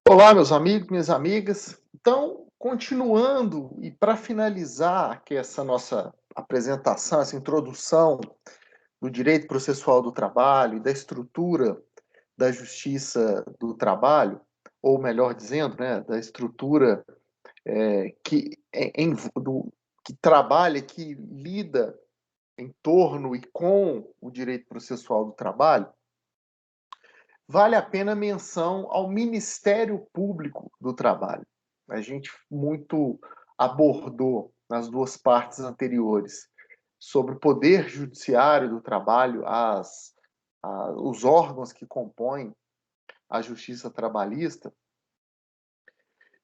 Olá, meus amigos, minhas amigas. Então, continuando e para finalizar aqui essa nossa apresentação, essa introdução do direito processual do trabalho e da estrutura da justiça do trabalho, ou melhor dizendo, né, da estrutura que trabalha, que lida em torno e com o direito processual do trabalho, vale a pena menção ao Ministério Público do Trabalho. A gente muito abordou nas duas partes anteriores sobre o poder judiciário do trabalho, os órgãos que compõem a justiça trabalhista.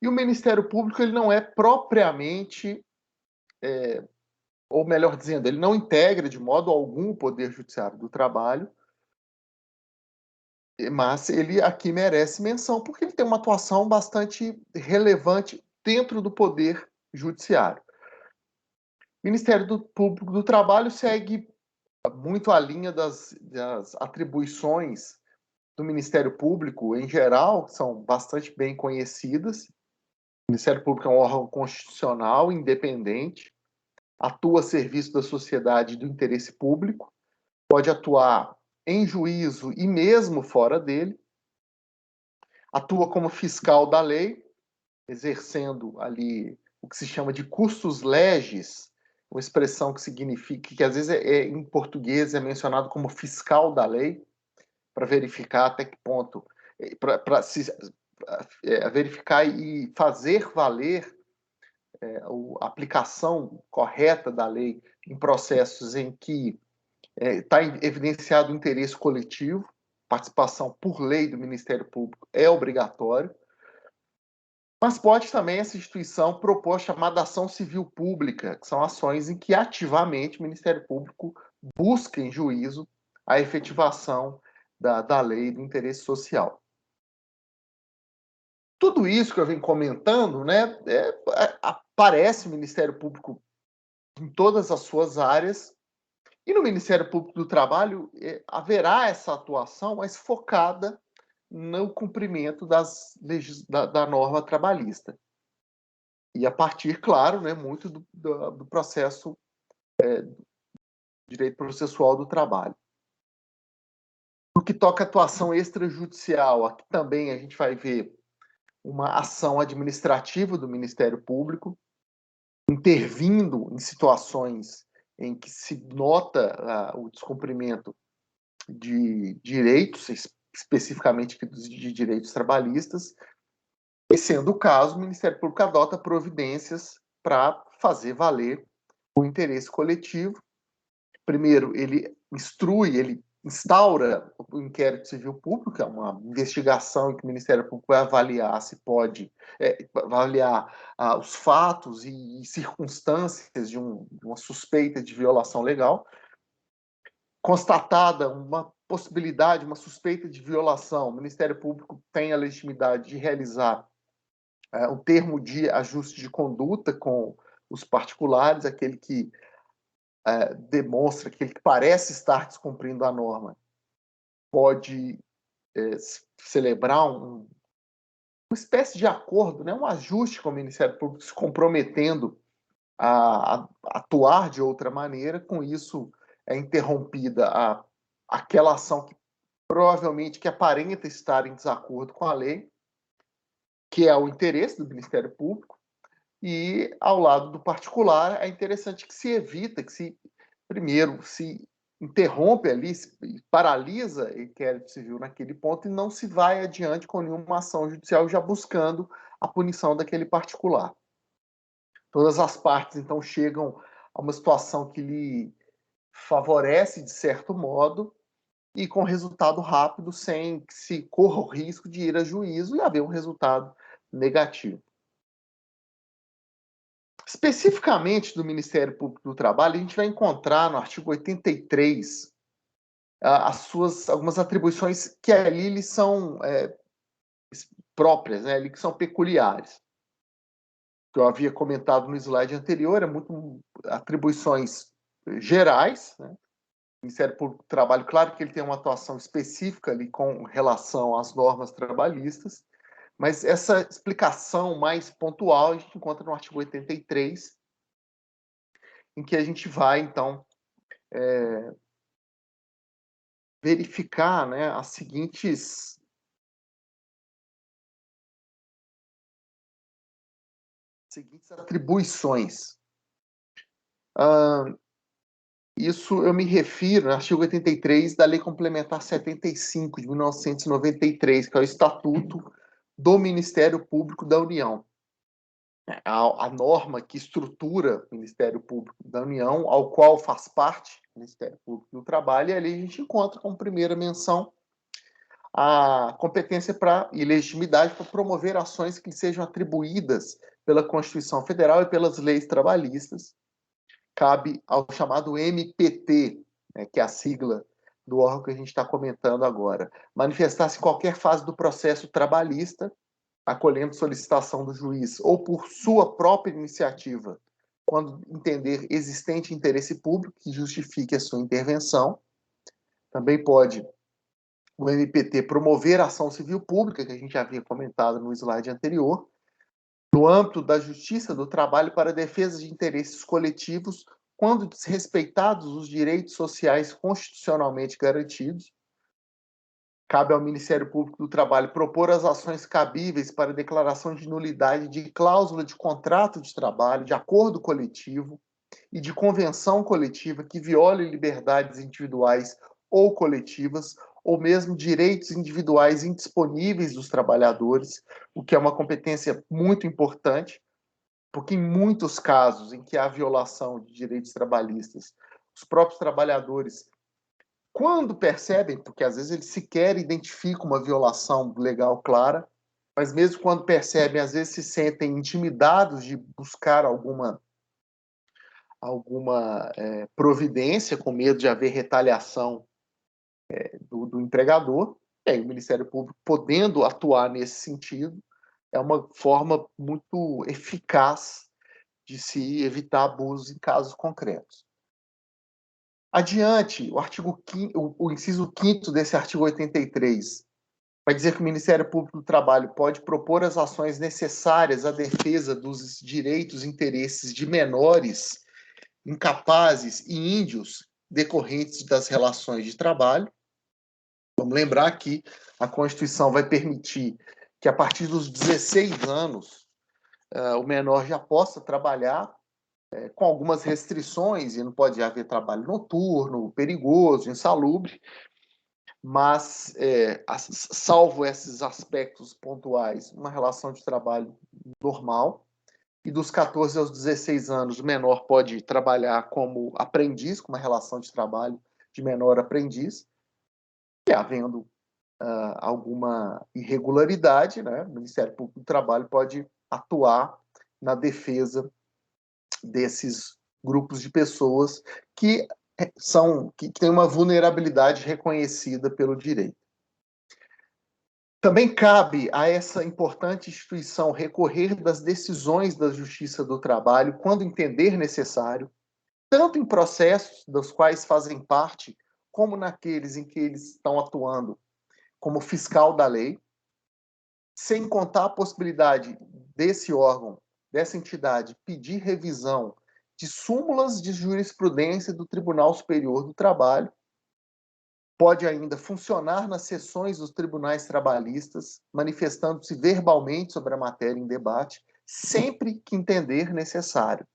E o Ministério Público ele não é propriamente, ou melhor dizendo, ele não integra de modo algum o poder judiciário do trabalho, mas ele aqui merece menção, porque ele tem uma atuação bastante relevante dentro do poder judiciário. O Ministério Público do Trabalho segue muito a linha das atribuições do Ministério Público em geral, que são bastante bem conhecidas. O Ministério Público é um órgão constitucional, independente, atua a serviço da sociedade e do interesse público, pode atuar em juízo e mesmo fora dele, atua como fiscal da lei, exercendo ali o que se chama de custos legis, uma expressão que significa, que às vezes em português é mencionado como fiscal da lei, para verificar até que ponto, para verificar e fazer valer a aplicação correta da lei em processos em que está evidenciado o interesse coletivo, participação por lei do Ministério Público é obrigatório, mas pode também essa instituição propor a chamada ação civil pública, que são ações em que ativamente o Ministério Público busca em juízo a efetivação da lei do interesse social. Tudo isso que eu venho comentando, né, aparece o Ministério Público em todas as suas áreas, e no Ministério Público do Trabalho haverá essa atuação mais focada no cumprimento da norma trabalhista. E a partir, claro, né, muito do processo direito processual do trabalho. No que toca à atuação extrajudicial, aqui também a gente vai ver uma ação administrativa do Ministério Público, intervindo em situações em que se nota o descumprimento de direitos, especificamente de direitos trabalhistas, e sendo o caso, o Ministério Público adota providências para fazer valer o interesse coletivo. Primeiro, ele instrui, ele instaura o inquérito civil público, que é uma investigação em que o Ministério Público vai avaliar se pode avaliar os fatos e circunstâncias de uma suspeita de violação legal. Constatada uma possibilidade, uma suspeita de violação, o Ministério Público tem a legitimidade de realizar um termo de ajuste de conduta com os particulares, aquele que demonstra, aquele que parece estar descumprindo a norma, pode celebrar uma espécie de acordo, né, um ajuste com o Ministério Público, se comprometendo a atuar de outra maneira. Com isso é interrompida aquela ação que provavelmente que aparenta estar em desacordo com a lei, que é o interesse do Ministério Público, e ao lado do particular é interessante que se evita, que se primeiro se interrompe ali, paralisa o inquérito civil naquele ponto e não se vai adiante com nenhuma ação judicial já buscando a punição daquele particular. Todas as partes, então, chegam a uma situação que lhe favorece, de certo modo, e com resultado rápido, sem que se corra o risco de ir a juízo e haver um resultado negativo. Especificamente do Ministério Público do Trabalho, a gente vai encontrar no artigo 83 algumas atribuições que ali lhe são próprias, né, ali que são peculiares. Que eu havia comentado no slide anterior, é muito atribuições gerais, né? O Ministério Público do Trabalho, claro que ele tem uma atuação específica ali com relação às normas trabalhistas, Mas essa explicação mais pontual a gente encontra no artigo 83, em que a gente vai, então, verificar, né, as seguintes atribuições. Isso eu me refiro no artigo 83 da Lei Complementar 75, de 1993, que é o Estatuto do Ministério Público da União. A norma que estrutura o Ministério Público da União, ao qual faz parte o Ministério Público do Trabalho, e ali a gente encontra como primeira menção a competência e legitimidade para promover ações que sejam atribuídas pela Constituição Federal e pelas leis trabalhistas. Cabe ao chamado MPT, né, que é a sigla do órgão que a gente está comentando agora, manifestar-se em qualquer fase do processo trabalhista, acolhendo solicitação do juiz ou por sua própria iniciativa, quando entender existente interesse público que justifique a sua intervenção. Também pode o MPT promover a ação civil pública, que a gente já havia comentado no slide anterior, no âmbito da justiça do trabalho para a defesa de interesses coletivos, quando desrespeitados os direitos sociais constitucionalmente garantidos. Cabe ao Ministério Público do Trabalho propor as ações cabíveis para declaração de nulidade de cláusula de contrato de trabalho, de acordo coletivo e de convenção coletiva que viole liberdades individuais ou coletivas, ou mesmo direitos individuais indisponíveis dos trabalhadores, o que é uma competência muito importante, porque em muitos casos em que há violação de direitos trabalhistas, os próprios trabalhadores, quando percebem, porque às vezes eles sequer identificam uma violação legal clara, mas mesmo quando percebem, às vezes se sentem intimidados de buscar alguma providência, com medo de haver retaliação do empregador. E aí o Ministério Público, podendo atuar nesse sentido, é uma forma muito eficaz de se evitar abusos em casos concretos. Adiante, o inciso 5º desse artigo 83 vai dizer que o Ministério Público do Trabalho pode propor as ações necessárias à defesa dos direitos e interesses de menores, incapazes e índios decorrentes das relações de trabalho. Vamos lembrar que a Constituição vai permitir que, a partir dos 16 anos, o menor já possa trabalhar, com algumas restrições, e não pode haver trabalho noturno, perigoso, insalubre, mas, salvo esses aspectos pontuais, uma relação de trabalho normal. E dos 14 aos 16 anos, o menor pode trabalhar como aprendiz, com uma relação de trabalho de menor-aprendiz, e havendo alguma irregularidade, né, o Ministério Público do Trabalho pode atuar na defesa desses grupos de pessoas que têm uma vulnerabilidade reconhecida pelo direito. Também cabe a essa importante instituição recorrer das decisões da Justiça do Trabalho quando entender necessário, tanto em processos dos quais fazem parte, como naqueles em que eles estão atuando como fiscal da lei, sem contar a possibilidade desse órgão, dessa entidade, pedir revisão de súmulas de jurisprudência do Tribunal Superior do Trabalho. Pode ainda funcionar nas sessões dos tribunais trabalhistas, manifestando-se verbalmente sobre a matéria em debate, sempre que entender necessário,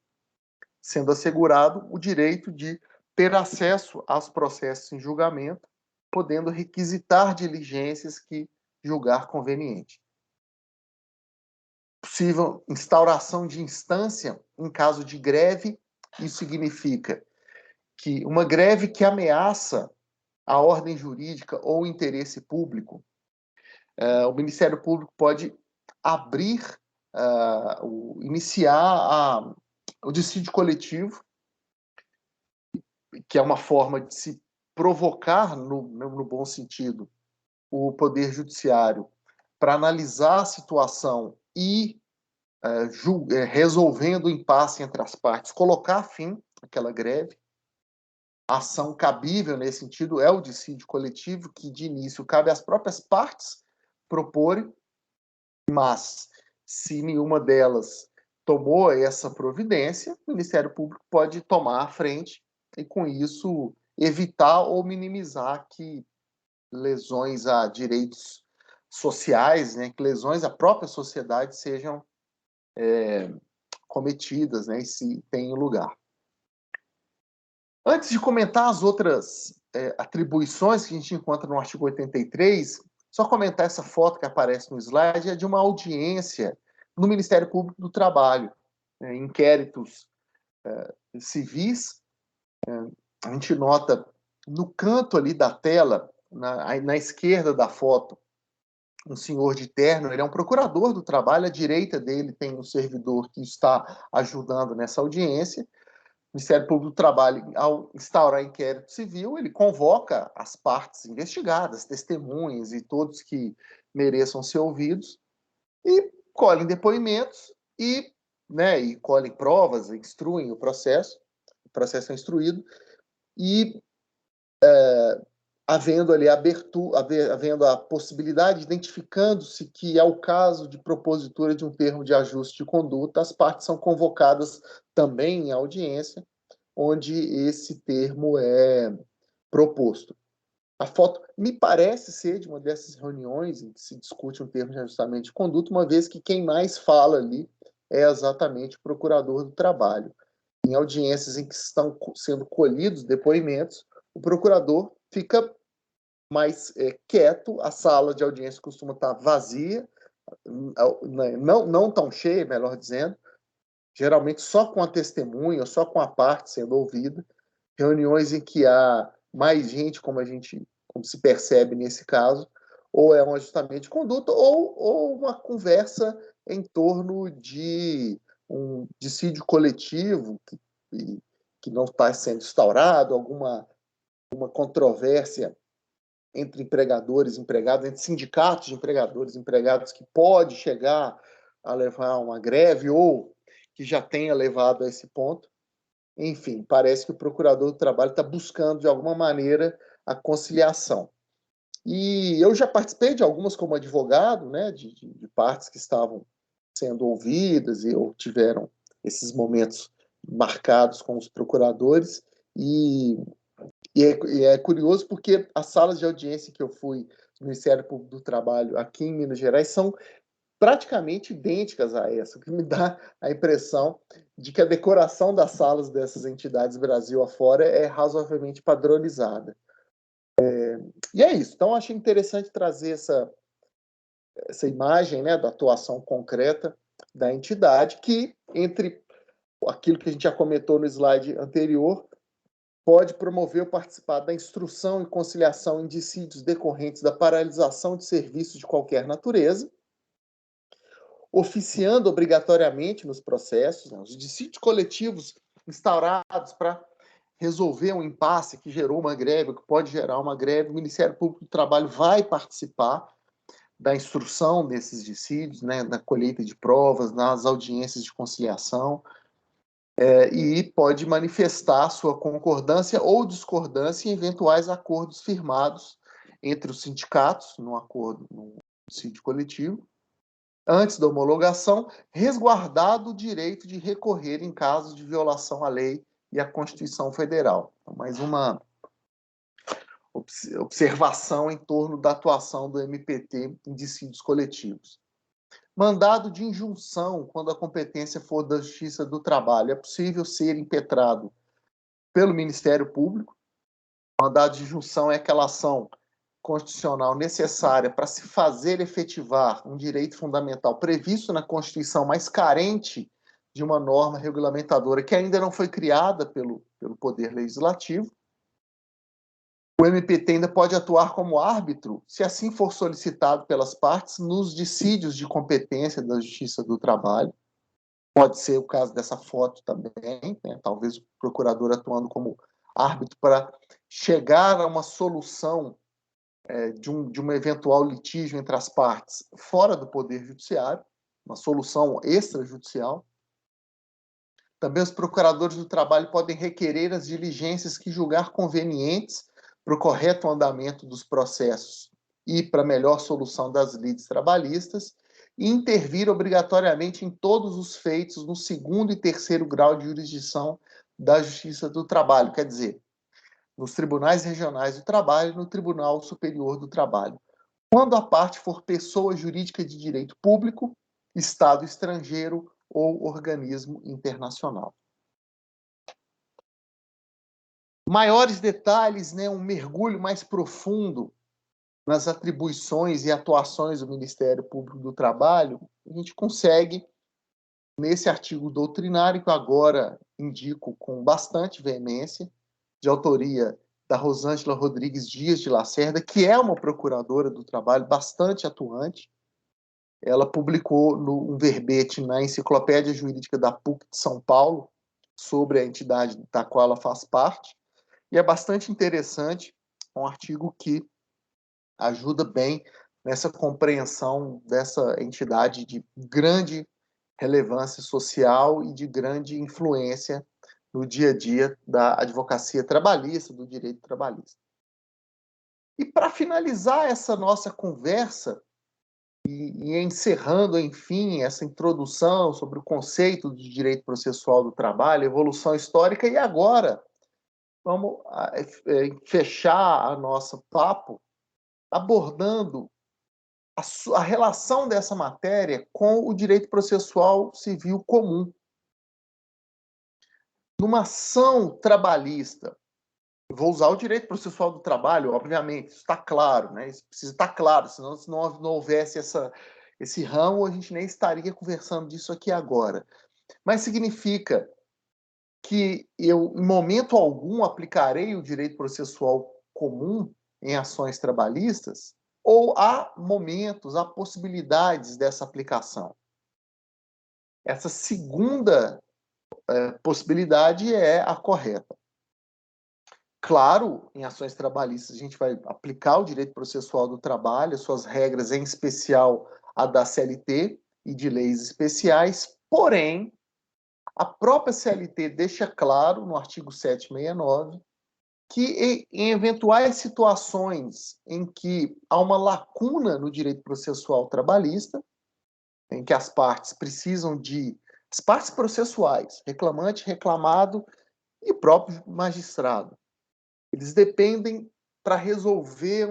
sendo assegurado o direito de ter acesso aos processos em julgamento, podendo requisitar diligências que julgar conveniente. Possível instauração de instância em caso de greve, isso significa que uma greve que ameaça a ordem jurídica ou o interesse público, o Ministério Público pode abrir, iniciar o dissídio coletivo, que é uma forma de se provocar, no bom sentido, o Poder Judiciário para analisar a situação e, resolvendo o impasse entre as partes, colocar fim àquela greve. A ação cabível nesse sentido é o dissídio coletivo, que de início cabe às próprias partes proporem, Mas, se nenhuma delas tomou essa providência, o Ministério Público pode tomar a frente e, com isso, evitar ou minimizar que lesões a direitos sociais, né, que lesões à própria sociedade sejam cometidas, né, e se tenham lugar. Antes de comentar as outras atribuições que a gente encontra no artigo 83, só comentar essa foto que aparece no slide, é de uma audiência no Ministério Público do Trabalho, inquéritos civis. A gente nota no canto ali da tela, na esquerda da foto, um senhor de terno, ele é um procurador do trabalho, à direita dele tem um servidor que está ajudando nessa audiência. O Ministério Público do Trabalho, ao instaurar inquérito civil, ele convoca as partes investigadas, testemunhas e todos que mereçam ser ouvidos, e colhem depoimentos e colhem provas, instruem o processo é instruído, e havendo ali havendo a possibilidade, identificando-se que é o caso de propositura de um termo de ajuste de conduta, as partes são convocadas também em audiência, onde esse termo é proposto. A foto me parece ser de uma dessas reuniões em que se discute um termo de ajustamento de conduta, uma vez que quem mais fala ali é exatamente o procurador do trabalho. Em audiências em que estão sendo colhidos depoimentos, o procurador fica mais quieto, a sala de audiência costuma estar vazia, não tão cheia, melhor dizendo, geralmente só com a testemunha, só com a parte sendo ouvida, reuniões em que há mais gente, como se percebe nesse caso, ou é um ajustamento de conduta, ou uma conversa em torno de um dissídio coletivo que não está sendo instaurado, uma controvérsia entre empregadores e empregados, entre sindicatos de empregadores e empregados, que pode chegar a levar a uma greve ou que já tenha levado a esse ponto. Enfim, parece que o procurador do trabalho está buscando, de alguma maneira, a conciliação. E eu já participei de algumas como advogado, né, de partes que estavam sendo ouvidas ou tiveram esses momentos marcados com os procuradores, e é curioso porque as salas de audiência que eu fui no Ministério Público do Trabalho aqui em Minas Gerais são praticamente idênticas a essa, o que me dá a impressão de que a decoração das salas dessas entidades Brasil afora é razoavelmente padronizada. E é isso. Então, achei interessante trazer essa imagem, né, da atuação concreta da entidade, que, entre aquilo que a gente já comentou no slide anterior, pode promover ou participar da instrução e conciliação em dissídios decorrentes da paralisação de serviços de qualquer natureza, oficiando obrigatoriamente nos processos, né, os dissídios coletivos instaurados para resolver um impasse que gerou uma greve, que pode gerar uma greve, o Ministério Público do Trabalho vai participar da instrução desses dissídios, né, na colheita de provas, nas audiências de conciliação, e pode manifestar sua concordância ou discordância em eventuais acordos firmados entre os sindicatos, num dissídio coletivo, antes da homologação, resguardado o direito de recorrer em caso de violação à lei e à Constituição Federal. Então, mais uma observação em torno da atuação do MPT em dissídios coletivos. Mandado de injunção, quando a competência for da Justiça do Trabalho, é possível ser impetrado pelo Ministério Público. Mandado de injunção é aquela ação constitucional necessária para se fazer efetivar um direito fundamental previsto na Constituição, mas carente de uma norma regulamentadora que ainda não foi criada pelo Poder Legislativo. O MPT ainda pode atuar como árbitro, se assim for solicitado pelas partes, nos dissídios de competência da Justiça do Trabalho. Pode ser o caso dessa foto também, né? Talvez o procurador atuando como árbitro para chegar a uma solução de um eventual litígio entre as partes fora do Poder Judiciário, uma solução extrajudicial. Também os procuradores do trabalho podem requerer as diligências que julgar convenientes para o correto andamento dos processos e para a melhor solução das lides trabalhistas, e intervir obrigatoriamente em todos os feitos no segundo e terceiro grau de jurisdição da Justiça do Trabalho, quer dizer, nos tribunais regionais do trabalho e no Tribunal Superior do Trabalho, quando a parte for pessoa jurídica de direito público, Estado estrangeiro ou organismo internacional. Maiores detalhes, né, um mergulho mais profundo nas atribuições e atuações do Ministério Público do Trabalho, a gente consegue nesse artigo doutrinário, que eu agora indico com bastante veemência, de autoria da Rosângela Rodrigues Dias de Lacerda, que é uma procuradora do trabalho bastante atuante. Ela publicou um verbete na Enciclopédia Jurídica da PUC de São Paulo, sobre a entidade da qual ela faz parte, e é bastante interessante, um artigo que ajuda bem nessa compreensão dessa entidade de grande relevância social e de grande influência no dia a dia da advocacia trabalhista, do direito trabalhista. E para finalizar essa nossa conversa, e encerrando, enfim, essa introdução sobre o conceito de direito processual do trabalho, evolução histórica, e agora vamos fechar a nosso papo abordando a relação dessa matéria com o direito processual civil comum. Numa ação trabalhista, vou usar o direito processual do trabalho, obviamente, isso está claro, né? Isso precisa estar claro, senão se não houvesse esse ramo, a gente nem estaria conversando disso aqui agora. Mas significa que eu, em momento algum, aplicarei o direito processual comum em ações trabalhistas, ou há momentos, há possibilidades dessa aplicação? Essa segunda possibilidade é a correta. Claro, em ações trabalhistas, a gente vai aplicar o direito processual do trabalho, suas regras, em especial a da CLT e de leis especiais, porém, a própria CLT deixa claro, no artigo 769, que em eventuais situações em que há uma lacuna no direito processual trabalhista, em que as partes precisam as partes processuais, reclamante, reclamado e o próprio magistrado, eles dependem para resolver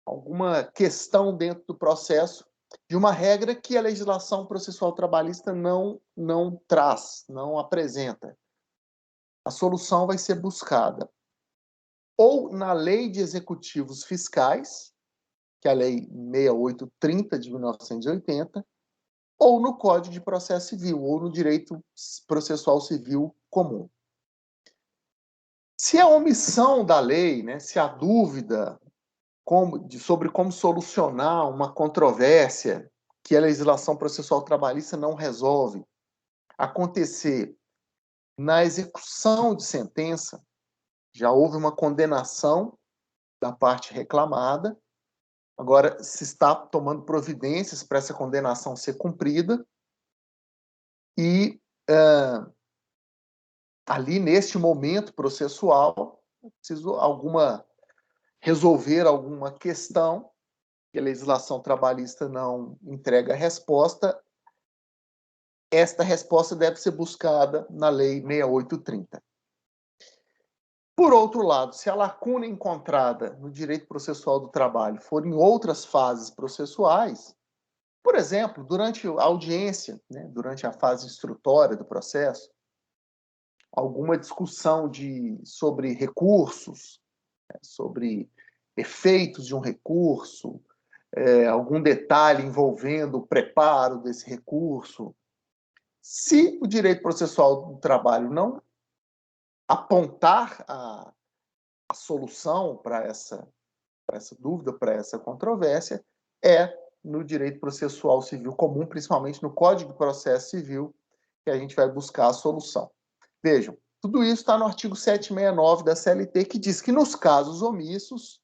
alguma questão dentro do processo de uma regra que a legislação processual trabalhista não traz, não apresenta. A solução vai ser buscada ou na Lei de Executivos Fiscais, que é a Lei 6830 de 1980, ou no Código de Processo Civil, ou no Direito Processual Civil Comum. Se a omissão da lei, né, se há dúvida sobre como solucionar uma controvérsia que a legislação processual trabalhista não resolve, acontecer na execução de sentença, já houve uma condenação da parte reclamada, agora se está tomando providências para essa condenação ser cumprida, e ali, neste momento processual, preciso resolver alguma questão que a legislação trabalhista não entrega a resposta. Esta resposta deve ser buscada na Lei 6830. Por outro lado, se a lacuna encontrada no direito processual do trabalho for em outras fases processuais, por exemplo, durante a audiência, né, durante a fase instrutória do processo, alguma discussão sobre recursos, né, sobre efeitos de um recurso, algum detalhe envolvendo o preparo desse recurso. Se o direito processual do trabalho não apontar a solução para essa dúvida, para essa controvérsia, é no direito processual civil comum, principalmente no Código de Processo Civil, que a gente vai buscar a solução. Vejam, tudo isso está no artigo 769 da CLT, que diz que, nos casos omissos,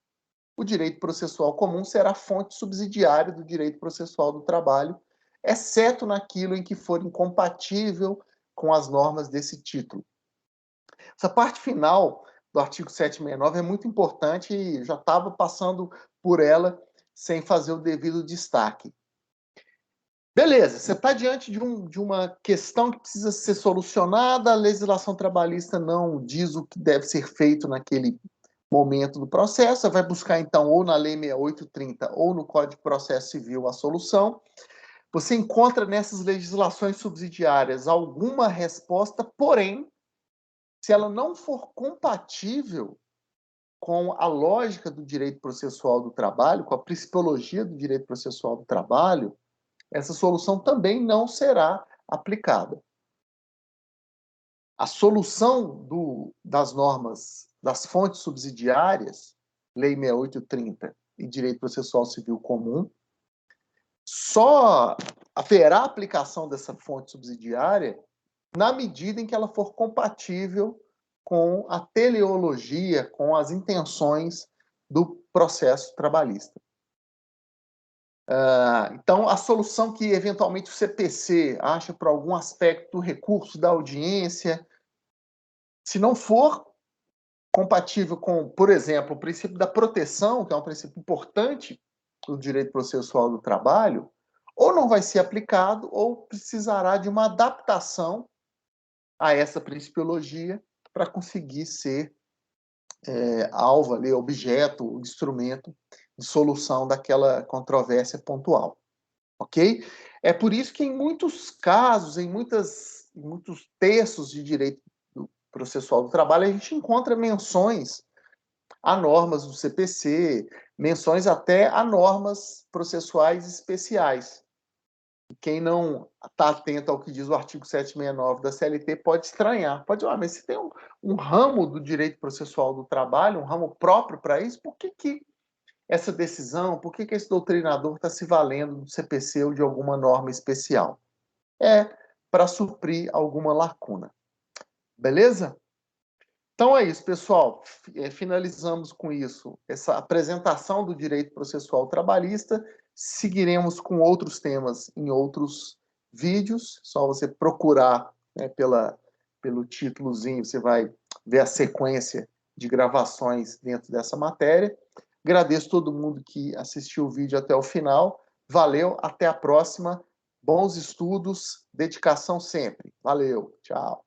o direito processual comum será fonte subsidiária do direito processual do trabalho, exceto naquilo em que for incompatível com as normas desse título. Essa parte final do artigo 769 é muito importante e já estava passando por ela sem fazer o devido destaque. Beleza, você está diante de uma questão que precisa ser solucionada, a legislação trabalhista não diz o que deve ser feito naquele momento do processo, você vai buscar, então, ou na Lei 6830 ou no Código de Processo Civil a solução. Você encontra nessas legislações subsidiárias alguma resposta, porém, se ela não for compatível com a lógica do direito processual do trabalho, com a principiologia do direito processual do trabalho, essa solução também não será aplicada. A solução das normas, das fontes subsidiárias, Lei 6830 e Direito Processual Civil Comum, só haverá aplicação dessa fonte subsidiária na medida em que ela for compatível com a teleologia, com as intenções do processo trabalhista. Então, a solução que, eventualmente, o CPC acha por algum aspecto do recurso da audiência, se não for compatível com, por exemplo, o princípio da proteção, que é um princípio importante do direito processual do trabalho, ou não vai ser aplicado, ou precisará de uma adaptação a essa principiologia para conseguir ser alvo, ali, objeto, instrumento de solução daquela controvérsia pontual. Ok? É por isso que em muitos casos, em muitos textos de direito processual do trabalho, a gente encontra menções a normas do CPC, menções até a normas processuais especiais. Quem não está atento ao que diz o artigo 769 da CLT pode estranhar. Pode dizer, mas se tem um ramo do direito processual do trabalho, um ramo próprio para isso, por que essa decisão, por que esse doutrinador está se valendo do CPC ou de alguma norma especial? É para suprir alguma lacuna. Beleza? Então é isso, pessoal. Finalizamos com isso essa apresentação do direito processual trabalhista. Seguiremos com outros temas em outros vídeos. Só você procurar, né, pelo títulozinho, você vai ver a sequência de gravações dentro dessa matéria. Agradeço todo mundo que assistiu o vídeo até o final. Valeu, até a próxima. Bons estudos, dedicação sempre. Valeu, tchau.